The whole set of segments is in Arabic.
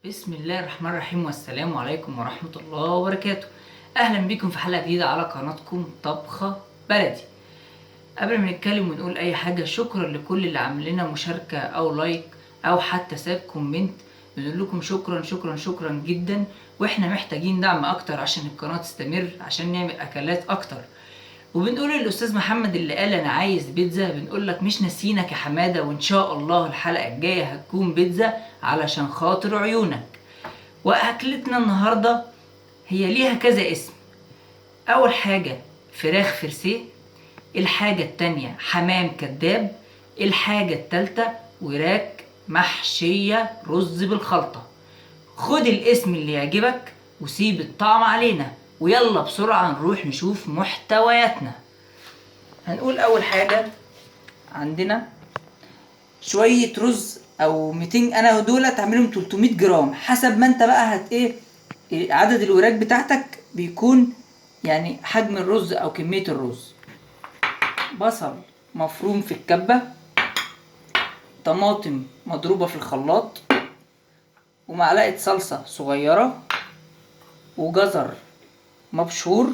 بسم الله الرحمن الرحيم، والسلام عليكم ورحمة الله وبركاته. أهلا بكم في حلقة جديدة على قناتكم طبخة بلدي. قبل ما نتكلم ونقول أي حاجة، شكرا لكل اللي عامل لنا مشاركة أو لايك أو حتى ساب كومنت. بنقول لكم شكرا شكرا شكرا جدا، وإحنا محتاجين دعم أكتر عشان القناة تستمر، عشان نعمل أكلات أكتر. وبنقول للأستاذ محمد اللي قال أنا عايز بيتزا، بنقول لك مش ناسينك يا حمادة، وإن شاء الله الحلقة الجاية هتكون بيتزا علشان خاطر عيونك. واكلتنا النهارده هي ليها كذا اسم. اول حاجه فراخ فرسيه، الحاجه التانية حمام كداب، الحاجه التالتة وراك محشيه رز بالخلطه. خد الاسم اللي يعجبك وسيب الطعم علينا، ويلا بسرعه نروح نشوف محتوياتنا. هنقول اول حاجه عندنا شويه رز او 200، انا دول تعملهم 300 جرام حسب ما انت بقى عدد الوراك بتاعتك بيكون، يعني حجم الرز او كميه الرز. بصل مفروم في الكبه، طماطم مضروبه في الخلاط، ومعلقه صلصه صغيره، وجزر مبشور.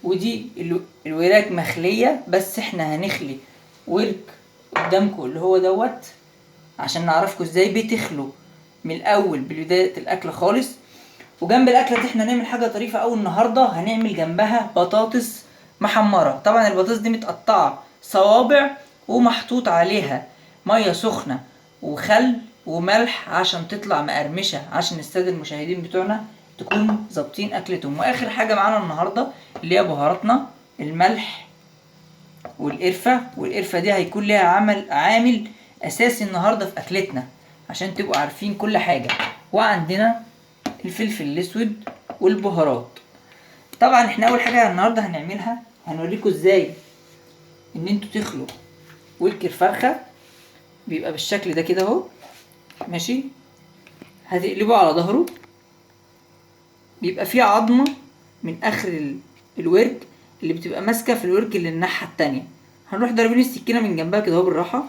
ودي الوراك مخليه، بس احنا هنخلي ورك قدامكم اللي هو دوت عشان نعرفكم ازاي بتخلوا من الاول بدايه الاكل خالص. وجنب الاكله دي احنا هنعمل حاجه طريفه قوي النهارده، هنعمل جنبها بطاطس محمره. طبعا البطاطس دي متقطعه صوابع ومحطوط عليها ميه سخنه وخل وملح عشان تطلع مقرمشه، عشان الساده المشاهدين بتوعنا تكون ظابطين اكلتهم. واخر حاجه معانا النهارده اللي هي بهاراتنا، الملح والقرفه دي هيكون ليها عامل اساسي النهارده في اكلتنا عشان تبقوا عارفين كل حاجه. وعندنا الفلفل الاسود والبهارات. طبعا احنا اول حاجه النهارده هنعملها، هنوريكم ازاي ان انتوا تخلوا ورك الفرخه. بيبقى بالشكل ده كده اهو، ماشي. هتقلبه على ظهره، بيبقى فيه عظمه من اخر الورك اللي بتبقى ماسكه في الورك اللي الناحيه التانية. هنروح ضاربين السكينه من جنبها كده اهو بالراحه،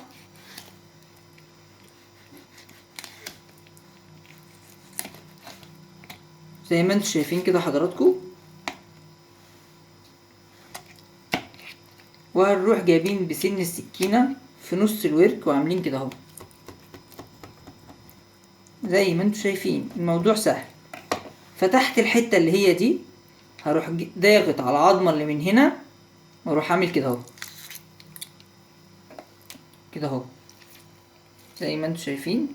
زي ما انتوا شايفين كده حضراتكم. وهنروح جايبين بسن السكينه في نص الورك وعاملين كده اهو، زي ما انتوا شايفين. الموضوع سهل. فتحت الحته اللي هي دي، هروح ضاغط على العظمه اللي من هنا، واروح عامل كده اهو، كده اهو زي ما انتوا شايفين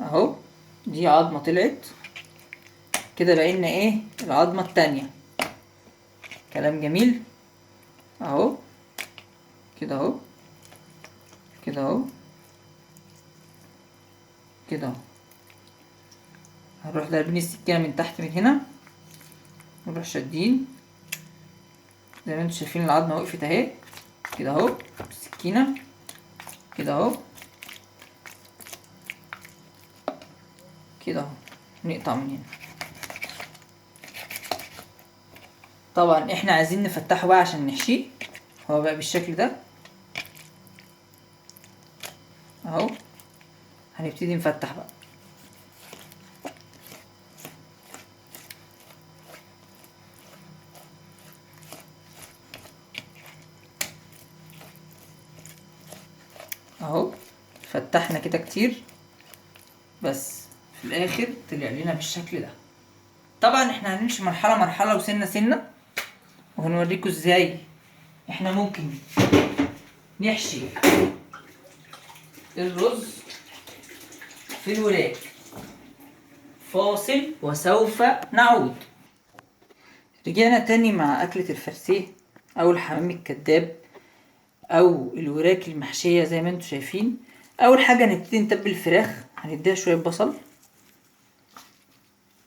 اهو. دي عظمه طلعت كده، بقينا ايه العظمه التانية. كلام جميل اهو، كده اهو، كده اهو، كده اهو. هنروح ضاربين السكينه من تحت من هنا، نروح شادين زي ما انتوا شايفين. العظمه وقفت اهي كده اهو بالسكينه، كده اهو، كده اهو. نقطع من هنا. طبعا احنا عايزين نفتحه بقى عشان نحشيه. هو بقى بالشكل ده اهو. هنبتدي نفتح بقى اهو. فتحنا كده كتير، بس في الاخر طلع لنا بالشكل ده. طبعا احنا هنمشي مرحله مرحله وسنه سنه، وهنوريكم ازاي احنا ممكن نحشي الرز في الوراك. فاصل وسوف نعود. رجعنا تاني مع أكلة الفرسيه أو الحمام الكداب أو الوراك المحشية زي ما انتوا شايفين. أول حاجة هنبتدي نتبل الفراخ، هنديها شوية بصل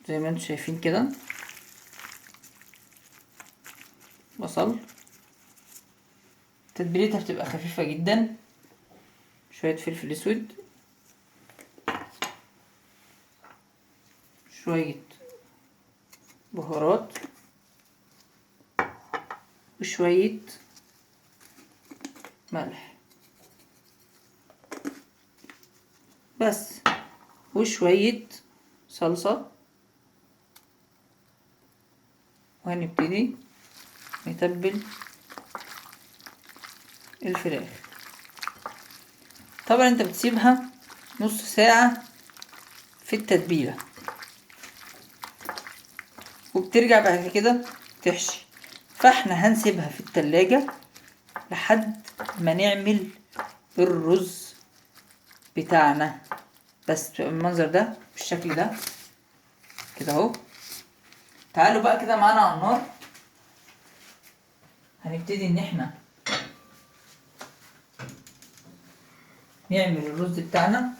زي ما انتوا شايفين كده، بصل. تتبيلتها بتبقى خفيفة جدا. شوية فلفل اسود، شوية بهارات، وشوية ملح. بس، وشوية صلصة، وهنبتدي نتبل الفراخ. طبعا انت بتسيبها نص ساعة في التتبيلة، وبترجع بعد كده تحشي. فاحنا هنسيبها في التلاجة لحد ما نعمل الرز بتاعنا. بس تبقى بالمنظر ده بالشكل ده كده اهو. تعالوا بقى كده معانا على النار، هنبتدي ان احنا نعمل الرز بتاعنا.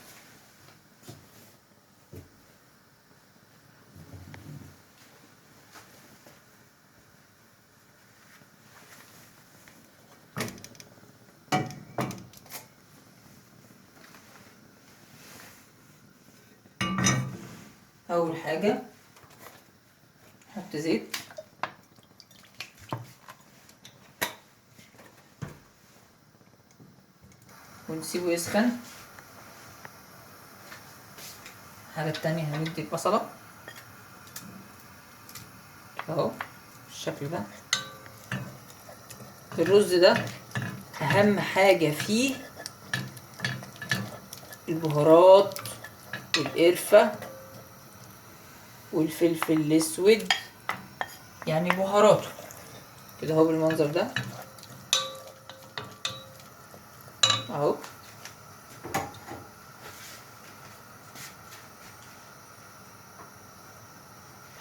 اول حاجة نحط زيت، ونسيبه يسخن. الحاجة التانية هندي البصلة اهو بالشكل ده. الرز ده اهم حاجة فيه البهارات والقرفة والفلفل الاسود، يعني بهاراته كده اهو بالمنظر ده اهو.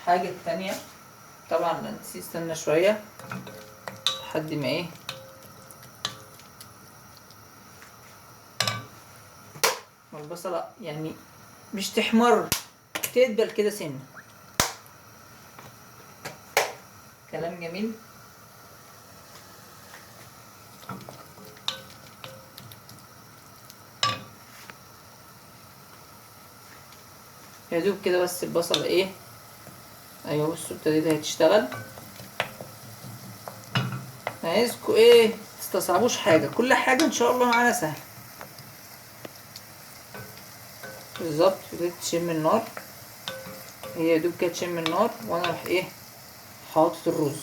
الحاجة التانية طبعا نسيت، استنى شوية لحد ما ايه البصلة يعني مش تحمر، تدبل كده سنة. كلام جميل. يا دوب كده بس البصلة ايه، ايوه بصوا ابتدت هتشتغل. عايزكوا ايه تستصعبوش حاجة، كل حاجة ان شاء الله معانا سهلة. بالظبط ابتدت تشم النار، هي يا دوب كده تشم النار وانا راح ايه حاطط الرز.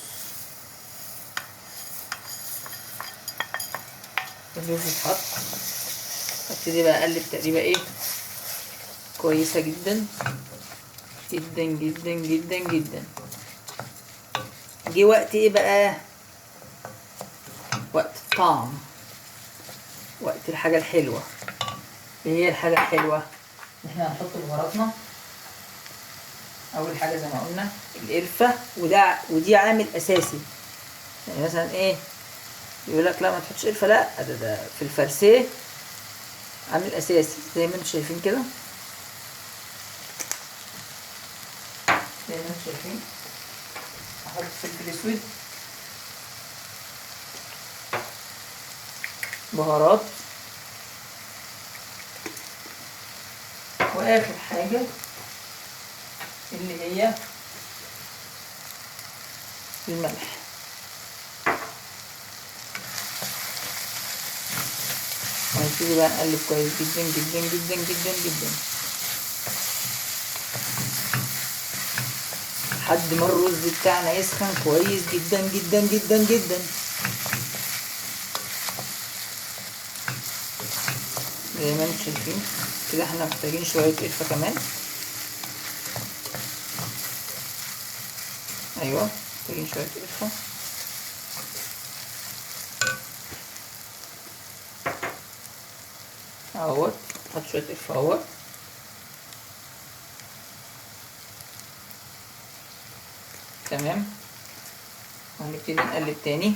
الرز اتحط، ابتدي بقى اقلب تقريبا ايه كويسة جدا جدا جدا جدا جدا. جه وقت ايه بقى، وقت الطعم، وقت الحاجة الحلوة. ايه هي الحاجة الحلوة؟ ان احنا هنحط بهاراتنا. اول حاجة زي ما قلنا القرفة، ودي عامل اساسي. يعني مثلا ايه يقول لك لا ما تحطش قرفة، لا ده في الفرسيه عامل اساسي زي ما انتم شايفين كده، زي ما انتم شايفين. احط فلفل اسود، بهارات، واخر حاجة اللي هي الملح. وهنبتدي بقى نقلب كويس جدا جدا جدا جدا جدا لحد ما الرز بتاعنا يسخن كويس جدا جدا جدا جدا. زي ما انتم شايفين كده احنا محتاجين شوية قرفة كمان. ايوه محتاجين شوية قرفة اهوت. نحط شوية قرفة اهوت. تمام. وهنبتدي نقلب تاني.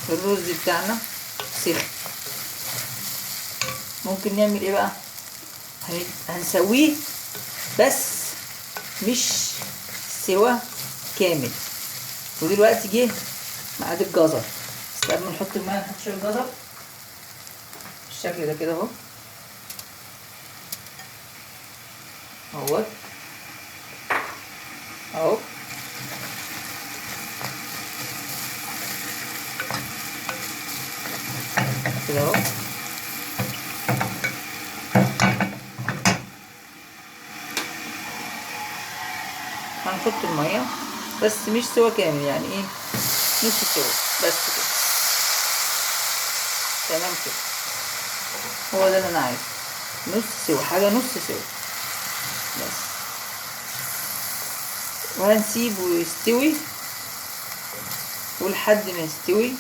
الرز بتاعنا سخن، ممكن نعمل ايه بقى، هنسويه بس مش سوا كامل. ودلوقتي جه ميعاد الجزر، بس قبل ما نحط الميه نحط شويه جزر بالشكل ده كده اهو اهوت اهو. كده اهو هنحط الميه بس مش سوا كامل، يعني ايه، نص سوا بس كده. تمام كده، هو ده اللي انا عايزه، نص سوا، حاجه نص سوا بس. وهنسيبه يستوي، ولحد ما يستوي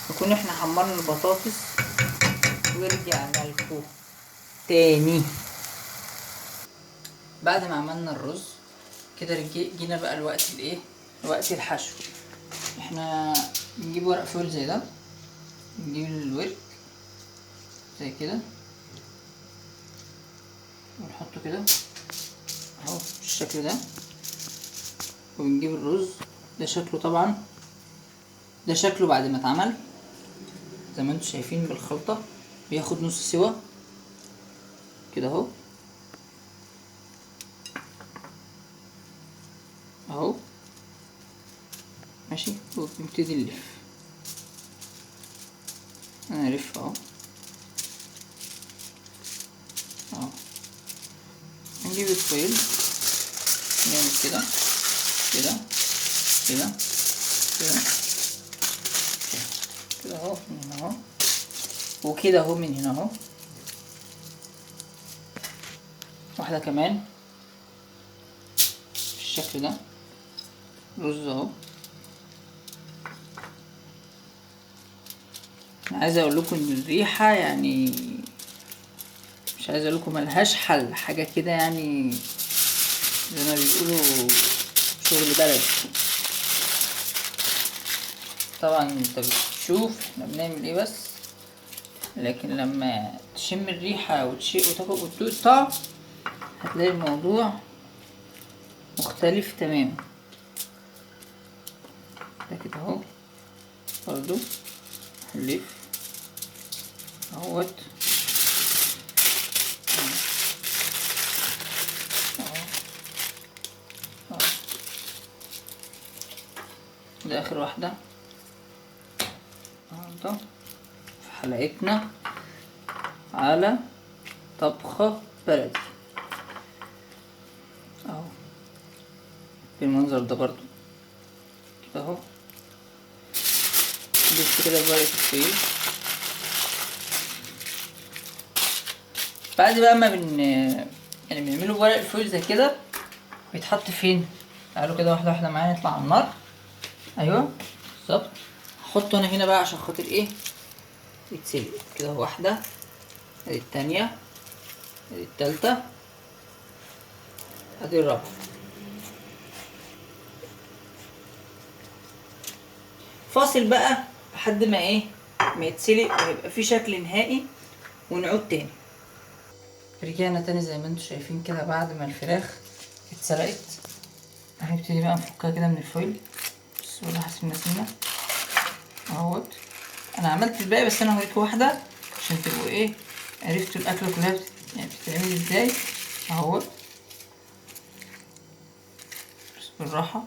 نكون احنا حمرنا البطاطس ورجعنا لكم تاني. بعد ما عملنا الرز كده جينا بقى الوقت الايه، وقت الحشو. احنا بنجيب ورق فول زي ده، نجيب الورك زي كده ونحطه كده اهو بالشكل ده، ونجيب الرز ده شكله، طبعا ده شكله بعد ما اتعمل زي ما انتم شايفين بالخلطة، بياخد نص سوا كده اهو اهو ماشي. وبنبتدي نلف، انا الف اهو اهو. نجيب الفويل نعمل كده كده كده كده كده اهو من هنا اهو، وكده اهو من هنا اهو، واحدة كمان بالشكل ده. رز اهو. انا عايز اقول لكم ان الريحة يعني مش عايز اقول لكم ملهاش حل، حاجة كده يعني زي ما بيقولوا شغل بلد. طبعا انت بتشوف احنا بنعمل ايه بس، لكن لما تشم الريحة وتاخد وتدوق الطعم هتلاقي الموضوع مختلف تماما. ده كده اهو برضو هنلف اهوت ده اخر واحدة النهارده في حلقتنا على طبخة بلدي اهو بالمنظر ده برضو كده اهو. لسه كده بورقة الفويل. بعد بقى ما يعني بنعمله بورق الفويل زي كده، بيتحط فين؟ تعالوا كده واحدة واحدة معايا نطلع على النار. ايوه بالظبط. هحطه انا هنا بقى عشان خاطر ايه يتسلق كده. واحدة، ادي التانية، ادي التالتة، ادي الرابعة. فاصل بقى لحد ما ايه ما يتسلق ويبقى في شكل نهائي، ونعود تاني. رجعنا تاني زي ما انتم شايفين كده بعد ما الفراخ اتسلقت. هنبتدي بقى نفكها كده من الفويل. بس بالراحة سنة سنة اهوت. انا عملت الباقي بس انا هوريكم واحدة عشان تبقوا ايه عرفتوا الاكلة كلها يعني بتتعمل ازاي اهوت. بس بالراحة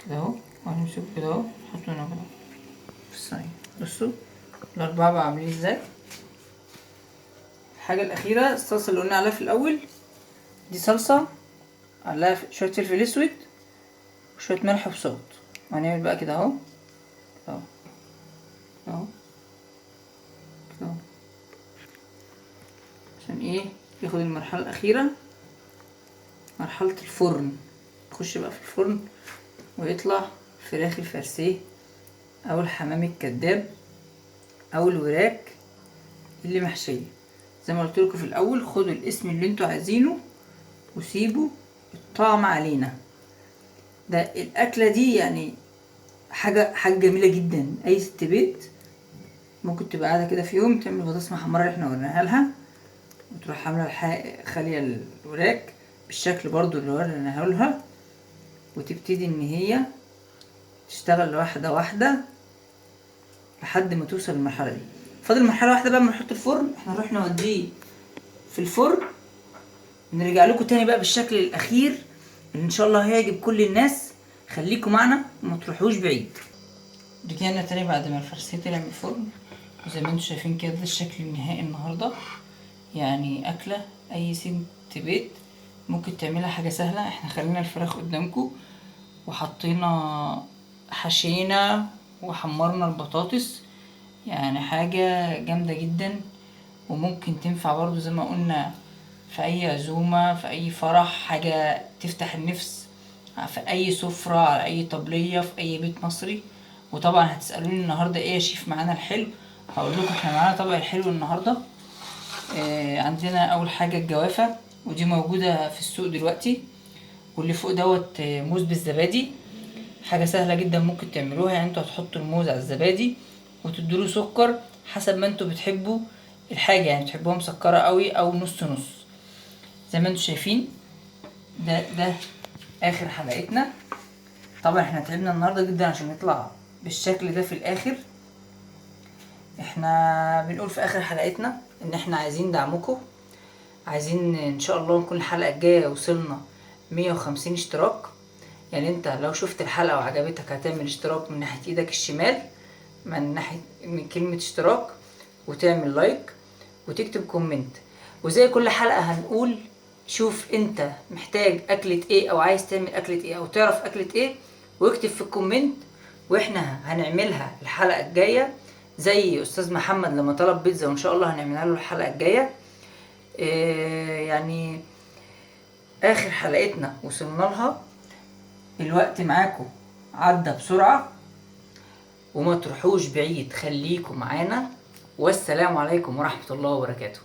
كده اهو، وهنمسكه كده اهو نحطه هنا كده في الصينية. بصوا الأربعة بقى عاملين ازاي. الحاجة الأخيرة الصلصة اللي قلنا عليها في الأول، دي صلصة عليها شوية فلفل أسود وشوية ملح وصوت. وهنعمل بقى كده اهو اهو اهو كده اهو عشان ايه ياخد المرحلة الأخيرة، مرحلة الفرن. نخش بقى في الفرن ويطلع فراخ الفرسيه أو الحمام الكداب أو الوراك اللي محشية. زي ما قلت لكم في الأول، خدوا الاسم اللي انتوا عايزينه وسيبوا الطعم علينا. ده الأكلة دي يعني حاجة جميلة جدا. أي ست بيت ممكن تبقى قاعدة كده في يوم تعمل بطاطس محمرة اللي احنا وريناها لها، وتروح عاملة خالية الوراك بالشكل برضو اللي وريناها لها، وتبتدي ان هي تشتغل واحدة واحدة لحد ما توصل للمرحلة دي. فاضل مرحلة واحدة بقى، ما نحط الفرن. احنا نروح نوديه في الفرن، نرجع لكم تاني بقى بالشكل الأخير اللي ان شاء الله هيعجب كل الناس. خليكم معنا وما تروحوش بعيد. رجعنا تاني بعد ما الفرسيه طلع من الفرن، وزي ما انتم شايفين كده ده الشكل النهائي النهارده. يعني أكلة أي ست بيت ممكن تعملها حاجة سهلة. احنا خلينا الفراخ قدامكم وحطينا حشينا وحمرنا البطاطس، يعني حاجة جامدة جدا. وممكن تنفع برضو زي ما قلنا في اي عزومة، في اي فرح، حاجة تفتح النفس، في اي سفرة، على اي طبلية، في اي بيت مصري. وطبعا هتسألوني النهاردة ايه يا شيف معانا الحلو، هقول لكم احنا معانا طبق الحلو النهاردة. عندنا اول حاجة الجوافة، ودي موجودة في السوق دلوقتي. واللي فوق دوت موز بالزبادي. حاجة سهلة جدا ممكن تعملوها، يعني انتوا هتحطوا الموز على الزبادي وتدوله سكر حسب ما انتوا بتحبوا الحاجة، يعني بتحبوها مسكرة قوي او نص نص زي ما انتوا شايفين. ده اخر حلقتنا. طبعا احنا تعبنا النهاردة جدا عشان نطلع بالشكل ده في الاخر. احنا بنقول في اخر حلقتنا ان احنا عايزين دعمكم، عايزين ان شاء الله نكون الحلقة الجاية وصلنا 150 اشتراك. يعني انت لو شفت الحلقة وعجبتك هتعمل اشتراك من ناحية ايدك الشمال، من كلمة اشتراك، وتعمل لايك وتكتب كومنت. وزي كل حلقة هنقول شوف انت محتاج اكلة ايه او عايز تعمل اكلة ايه او تعرف اكلة ايه، واكتب في الكومنت واحنا هنعملها الحلقة الجاية. زي استاذ محمد لما طلب بيتزا، وان شاء الله هنعملها له الحلقة الجاية. يعني اخر حلقتنا وصلنا لها. الوقت معاكم عدى بسرعة، وما تروحوش بعيد، خليكم معانا. والسلام عليكم ورحمة الله وبركاته.